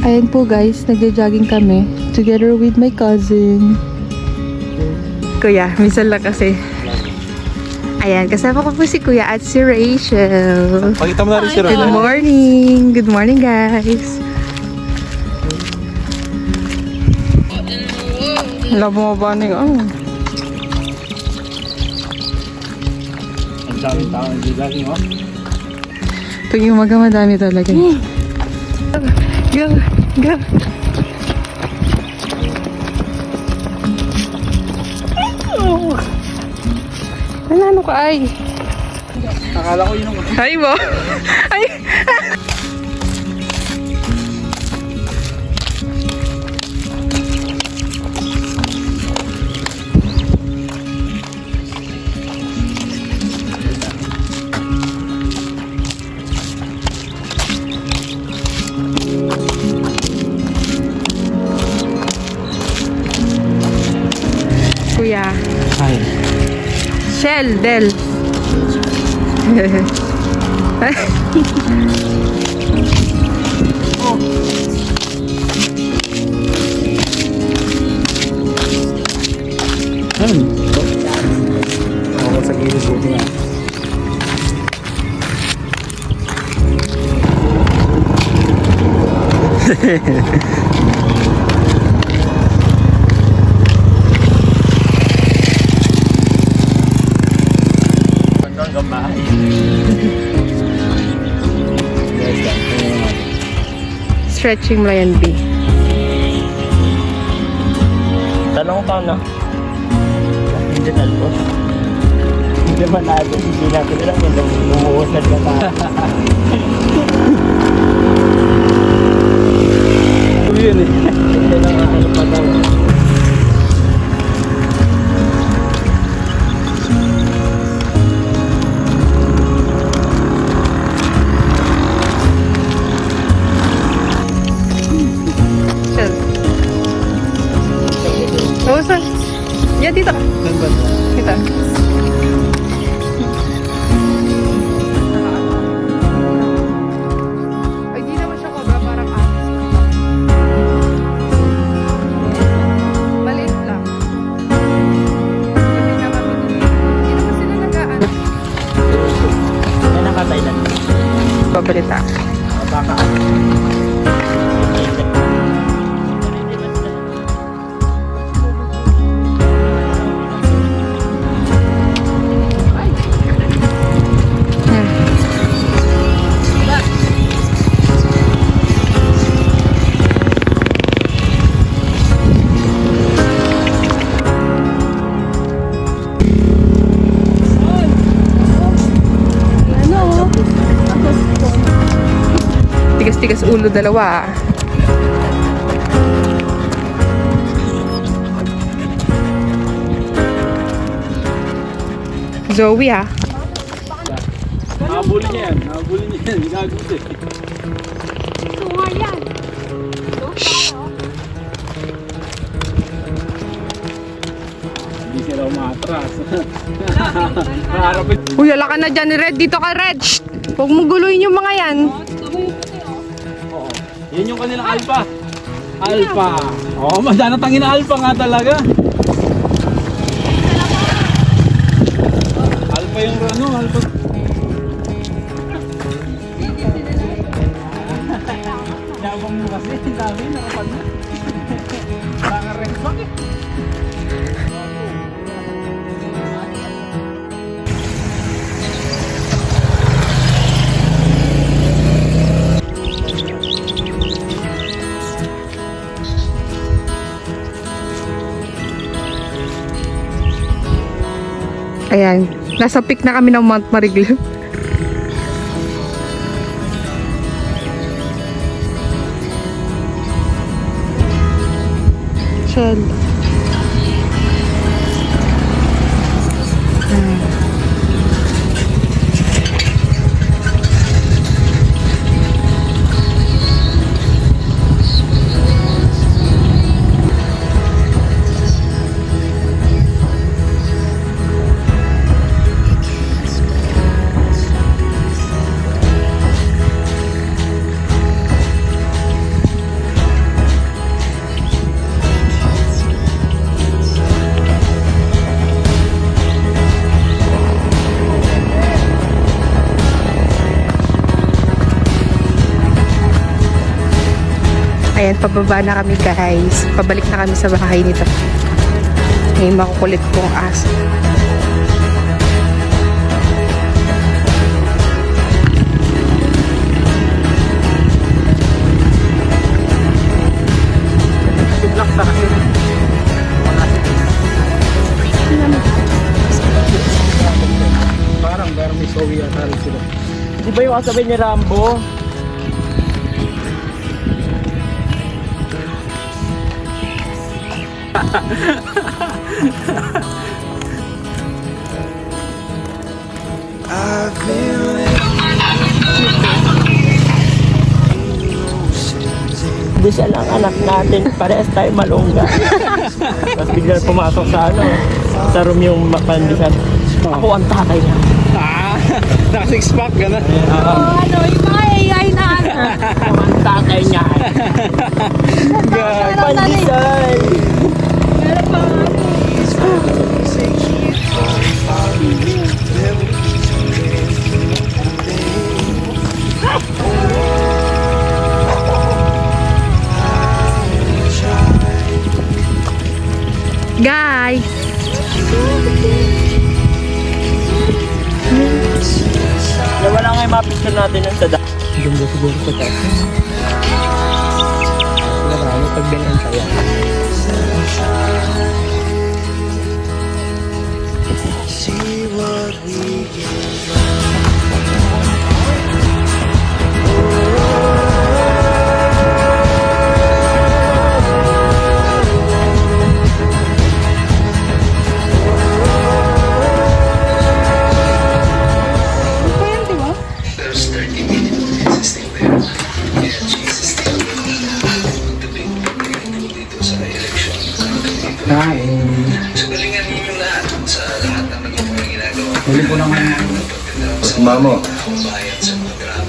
Ayan po guys, nagja-jogging kami together with my cousin. Kuya, minsan lang kasi. Ayan, kasama ko po si Kuya at si Rachel. Pakita mo na rin si Rachel. Good morning! Good morning guys! Wala bumaba na yung ano. Ang daming tao nag-jogging, oh. Tuwing umaga madami talaga. Go! Go! Ano ka ay? Akala ko yun ang... Ay mo! Ay! Kuya. Ay. Shell, Del. Ano? Ako sa gilid buti nga. Hanggang bahay. Stretching mo yan, B. Talong taon na. Hindi na po. Hindi man natin. Hindi natin lang. Lumuusad na tayo. Yun eh. Hindi lang ano pa daw. Shell. Oo, saan? Yan, dito. Saan ba? Dito. Ay, di naman siya cobra, parang anis. Maliit lang. Hindi naman pinili. Hindi naman sila nagaan. Yan ang katailan. Pabalita. Baka. Tigas-tigas ulo dalawa. Zoe ah. Nakabuli niya yan. Nakabuli niya yan. Ginagot eh. Tunga yan. Hindi sila umatras. Maharapin. Uy, ala ka na dyan, Red. Dito ka, Red. Shh! Huwag mo guluhin yung mga yan. Oo. Yan yung kanilang alpha. Alpha. Oo, madana tangin na alpha nga talaga. Alpha yung ano, alpha. Yabang mo kasi, dami, nakapag na. Nakares bakit? Ayan. Nasa peak na kami ng Mount Mariglo. Shell. Ayan, pababa na kami guys. Pabalik na kami sa bahay nito. Ngayon makukulit kong aso. Black sa kasi. Parang may sawi at halos sila. Di ba yung kasabi ni Rambo? Hindi siya lang anak natin, parehas tayo malungga. Tapos biglang pumasok sa sa room yung pandesal. Ako ang tatay niya. Naka six pack ka na. Ano, yung mga AI na ano. Ako ang tatay niya. Pandesal! Meron pa ano. Guys! Wala nga yung mapicture natin nun sa Ganda siguro sa taas. Marami pag ganyan saya. Mamo.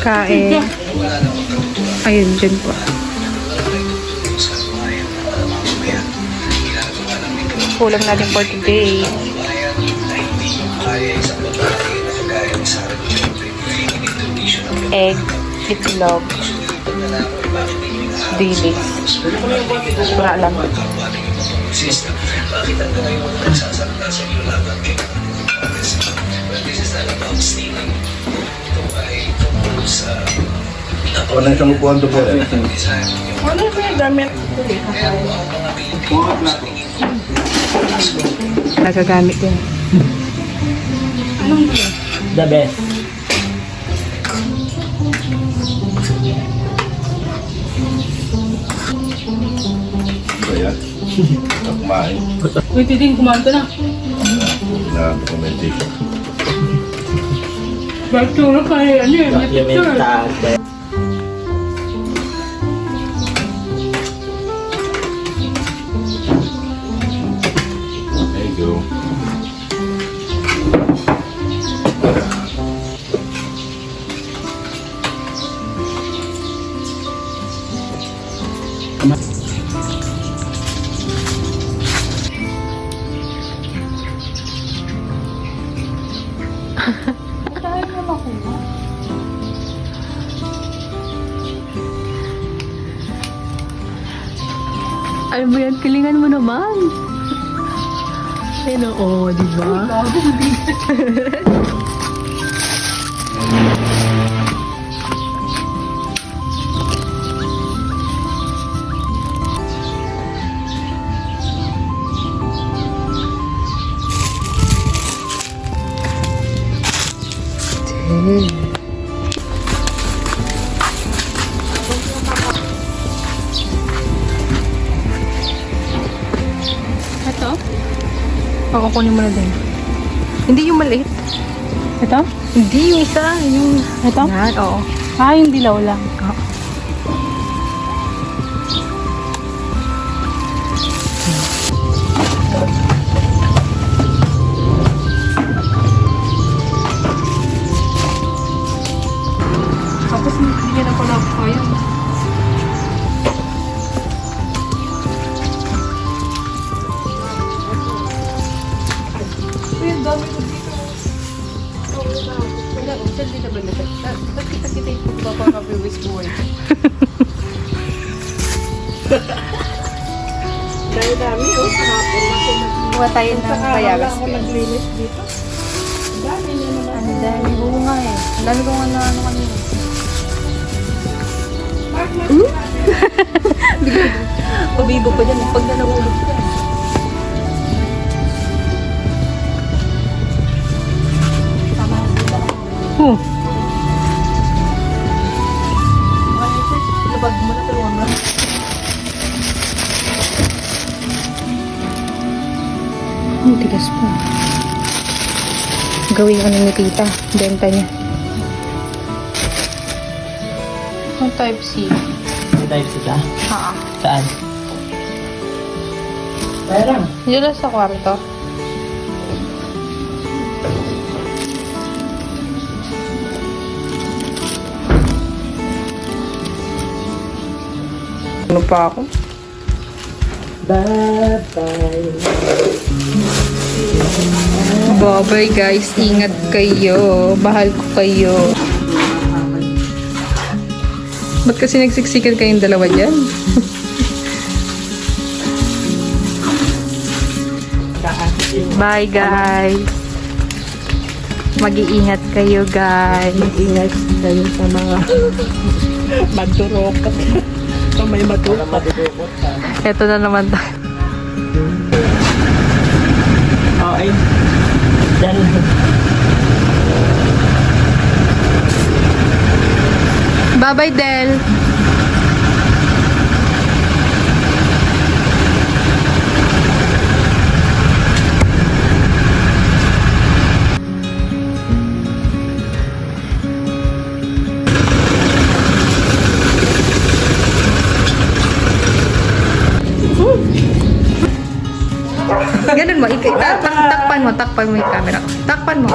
Kain. Ayun, dyan po. Kulang natin for today. Egg, itlog, dilis. Wala lang. Wala siyang upuan to po eh. Nagagamit din. the best. Kaya, kumain Pwede din kumanta na. na documentation. Bakit na kaya ano eh, may picture. Documentado. There you go. Alam mo yan, kilingan mo naman. Ayun oo, di ba? Ito? Oo, kunin mo na din. Hindi yung maliit. Ito? Hindi yung isa. Yung... Ito? Yan, oo. Ah, yung dilaw lang. Tapos hindi niya na pala kayo. Ang dami ko dito. Wala, saan dito ba nasa? Ba't kita yung pagpapakabiwis buhay? Kuha tayo ng payagas. naglinis dito. Ang dami bunga eh. Ang dami kong ano kanina. Pabibo pa dyan. Pag nanahulog ko yan. Labag mo na, tulungan mo. Ang tigas pa. Gawin ko ni tita. Benta niya. Ang type C. May type sila. Ha. Saan? Parang. Diyan lang sa kwarto. Ano pa ako? Bye-bye. Bye-bye guys. Ingat kayo. Mahal ko kayo. Ba't kasi nagsiksikan kayong dalawa dyan? Bye guys. Mag-iingat kayo guys. Ingat kayo sa mga madurokot. Sa may Wala madurokot. madudukot ka. Ito na naman tayo. Okay. Dyan. Bye-bye Del. Ganun mo, takpan mo yung camera. Takpan mo.